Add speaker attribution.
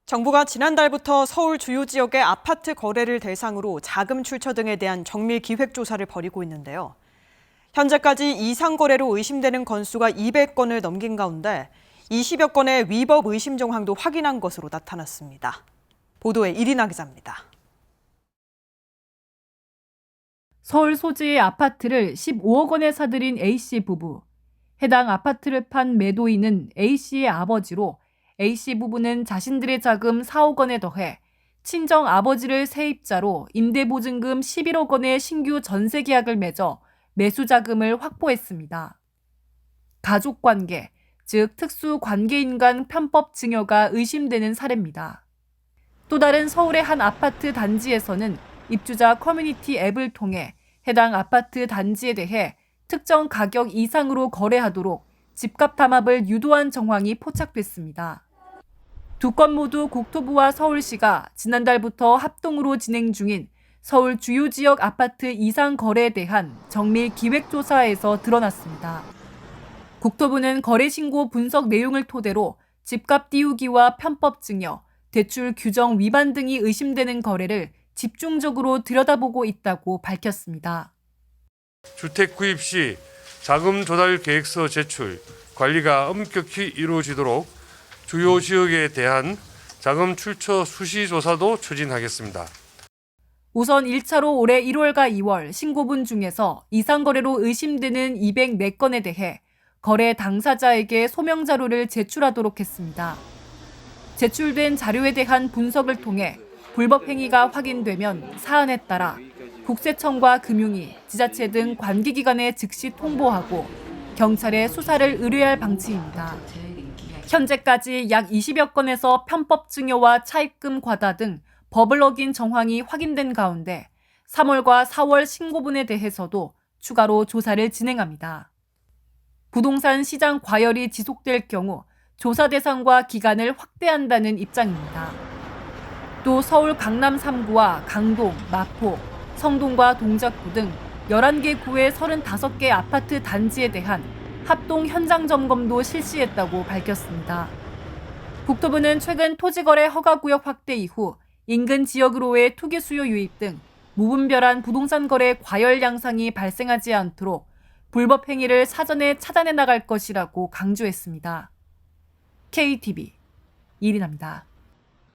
Speaker 1: 정부가 지난달부터 서울 주요 지역의 아파트 거래를 대상으로 자금 출처 등에 대한 정밀 기획 조사를 벌이고 있는데요. 현재까지 이상 거래로 의심되는 건수가 200건을 넘긴 가운데 20여 건의 위법 의심 정황도 확인한 것으로 나타났습니다. 보도에 이리나 기자입니다.
Speaker 2: 서울 소재의 아파트를 15억 원에 사들인 A씨 부부. 해당 아파트를 판 매도인은 A씨의 아버지로 A씨 부부는 자신들의 자금 4억 원에 더해 친정 아버지를 세입자로 임대보증금 11억 원의 신규 전세 계약을 맺어 매수 자금을 확보했습니다. 가족관계, 즉 특수관계인 간 편법 증여가 의심되는 사례입니다. 또 다른 서울의 한 아파트 단지에서는 입주자 커뮤니티 앱을 통해 해당 아파트 단지에 대해 특정 가격 이상으로 거래하도록 집값 담합을 유도한 정황이 포착됐습니다. 두 건 모두 국토부와 서울시가 지난달부터 합동으로 진행 중인 서울 주요 지역 아파트 이상 거래에 대한 정밀 기획조사에서 드러났습니다. 국토부는 거래 신고 분석 내용을 토대로 집값 띄우기와 편법 증여, 대출 규정 위반 등이 의심되는 거래를 집중적으로 들여다보고 있다고 밝혔습니다.
Speaker 3: 주택 구입 시 자금 조달 계획서 제출, 관리가 엄격히 이루어지도록 주요 지역에 대한 자금 출처 수시 조사도 추진하겠습니다.
Speaker 2: 우선 1차로 올해 1월과 2월 신고분 중에서 이상 거래로 의심되는 204건에 대해 거래 당사자에게 소명 자료를 제출하도록 했습니다. 제출된 자료에 대한 분석을 통해 불법 행위가 확인되면 사안에 따라 국세청과 금융위, 지자체 등 관계기관에 즉시 통보하고 경찰에 수사를 의뢰할 방침입니다. 현재까지 약 20여 건에서 편법 증여와 차입금 과다 등 법을 어긴 정황이 확인된 가운데 3월과 4월 신고분에 대해서도 추가로 조사를 진행합니다. 부동산 시장 과열이 지속될 경우 조사 대상과 기간을 확대한다는 입장입니다. 또 서울 강남 3구와 강동, 마포, 성동과 동작구 등 11개 구의 35개 아파트 단지에 대한 합동 현장 점검도 실시했다고 밝혔습니다. 국토부는 최근 토지거래 허가구역 확대 이후 인근 지역으로의 투기 수요 유입 등 무분별한 부동산 거래 과열 양상이 발생하지 않도록 불법 행위를 사전에 차단해 나갈 것이라고 강조했습니다. KTV 이리나입니다.